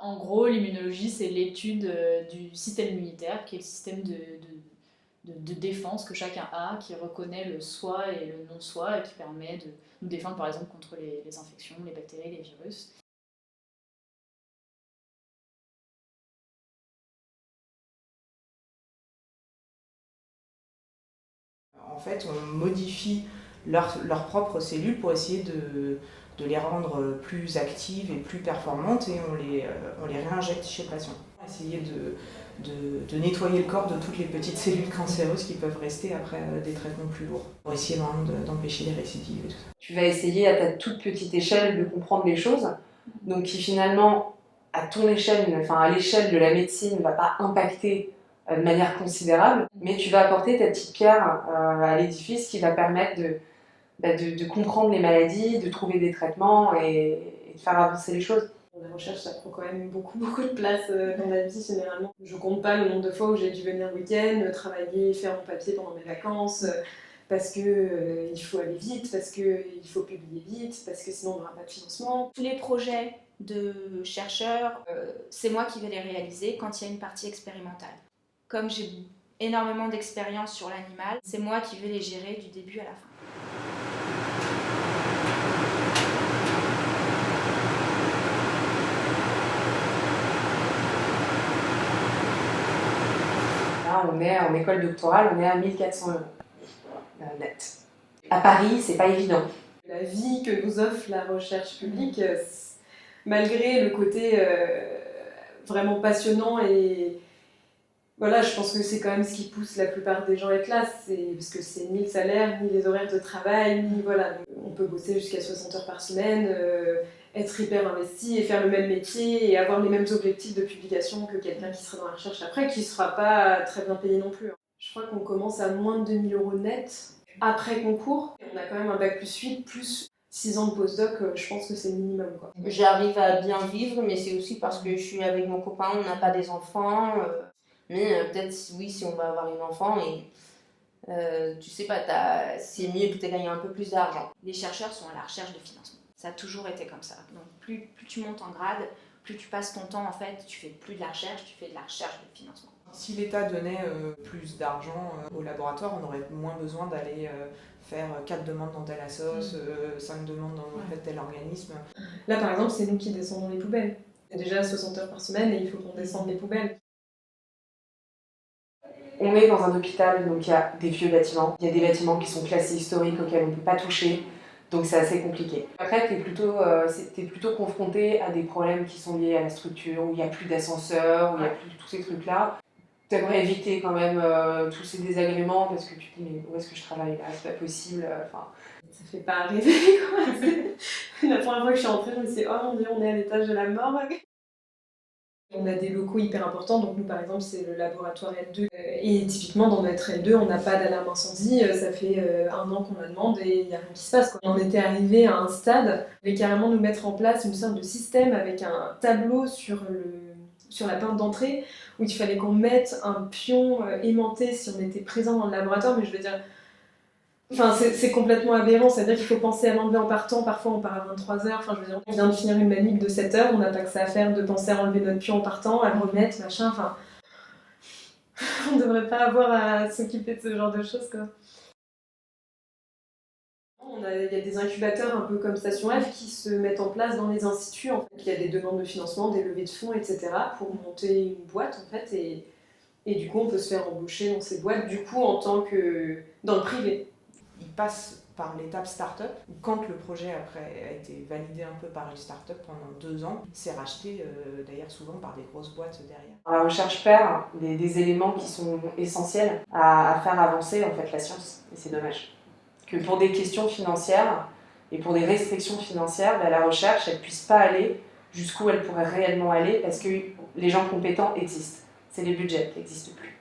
En gros, l'immunologie, c'est l'étude du système immunitaire, qui est le système de défense que chacun a, qui reconnaît le soi et le non-soi, et qui permet de nous défendre par exemple contre les infections, les bactéries, les virus. En fait, on modifie leurs propres cellules pour essayer de les rendre plus actives et plus performantes, et on les réinjecte chez le patient. Essayer de nettoyer le corps de toutes les petites cellules cancéreuses qui peuvent rester après des traitements plus lourds, pour essayer vraiment d'empêcher les récidives et tout ça. Tu vas essayer à ta toute petite échelle de comprendre les choses, donc qui finalement, à ton échelle, enfin à l'échelle de la médecine, ne va pas impacter de manière considérable, mais tu vas apporter ta petite pierre à l'édifice qui va permettre de comprendre les maladies, de trouver des traitements et de faire avancer les choses. La recherche, ça prend quand même beaucoup de place dans ma vie généralement. Je compte pas le nombre de fois où j'ai dû venir le week-end, travailler, faire mon papier pendant mes vacances, parce que il faut aller vite, parce qu'il faut publier vite, parce que sinon on n'aura pas de financement. Tous les projets de chercheurs, c'est moi qui vais les réaliser quand il y a une partie expérimentale. Comme j'ai énormément d'expérience sur l'animal, c'est moi qui vais les gérer du début à la fin. Là, on est en école doctorale, on est à 1 400 € net. À Paris, c'est pas évident. La vie que nous offre la recherche publique, malgré le côté vraiment passionnant et voilà, je pense que c'est quand même ce qui pousse la plupart des gens à être là, parce que c'est ni le salaire, ni les horaires de travail, ni voilà. On peut bosser jusqu'à 60 heures par semaine, être hyper investi et faire le même métier et avoir les mêmes objectifs de publication que quelqu'un qui serait dans la recherche après, qui ne sera pas très bien payé non plus. Je crois qu'on commence à moins de 2 000 € net après concours. On a quand même un bac+8, plus 6 ans de postdoc, je pense que c'est le minimum, quoi. J'arrive à bien vivre, mais c'est aussi parce que je suis avec mon copain, on n'a pas des enfants. Mais peut-être, oui, si on va avoir une enfant, et tu sais pas, c'est mieux que tu aies gagné un peu plus d'argent. Les chercheurs sont à la recherche de financement. Ça a toujours été comme ça. Donc plus tu montes en grade, plus tu passes ton temps, en fait, tu fais plus de la recherche, tu fais de la recherche de financement. Si l'État donnait plus d'argent au laboratoire, on aurait moins besoin d'aller faire 4 demandes dans telle assos, 5 demandes dans tel organisme. Là, par exemple, c'est nous qui descendons les poubelles. C'est déjà 60 heures par semaine et il faut qu'on descende les poubelles. On est dans un hôpital, donc il y a des vieux bâtiments, il y a des bâtiments qui sont classés historiques auxquels on ne peut pas toucher, donc c'est assez compliqué. Après, t'es plutôt confronté à des problèmes qui sont liés à la structure, où il n'y a plus d'ascenseur, où il n'y a plus tous ces trucs-là. T'aimerais éviter quand même tous ces désagréments parce que tu te dis mais où est-ce que je travaille là, c'est pas possible. Ça fait pas rêver quoi. La première fois que je suis rentrée, je me suis dit oh mon dieu, on est à l'étage de la mort. On a des locaux hyper importants, donc nous par exemple c'est le laboratoire L2 et typiquement dans notre L2 on n'a pas d'alarme incendie, ça fait 1 an qu'on la demande et il n'y a rien qui se passe, quoi. On était arrivé à un stade, on voulait carrément nous mettre en place une sorte de système avec un tableau sur la porte d'entrée où il fallait qu'on mette un pion aimanté si on était présent dans le laboratoire, mais je veux dire, enfin, c'est complètement aberrant, c'est-à-dire qu'il faut penser à l'enlever en partant, parfois on part à 23h, enfin je veux dire, on vient de finir une manip de 7h, on n'a pas que ça à faire de penser à enlever notre pion en partant, à le remettre, machin, enfin... on devrait pas avoir à s'occuper de ce genre de choses, quoi. Il y a des incubateurs un peu comme Station F qui se mettent en place dans les instituts. En fait. Il y a des demandes de financement, des levées de fonds, etc. pour monter une boîte, en fait, et du coup on peut se faire embaucher dans ces boîtes, du coup en tant que... dans le privé. Il passe par l'étape start-up, où quand le projet après a été validé un peu par une start-up pendant 2 ans, c'est racheté d'ailleurs souvent par des grosses boîtes derrière. La recherche perd des éléments qui sont essentiels à faire avancer en fait la science, et c'est dommage. Que pour des questions financières et pour des restrictions financières, la recherche elle puisse pas aller jusqu'où elle pourrait réellement aller parce que les gens compétents existent. C'est les budgets qui n'existent plus.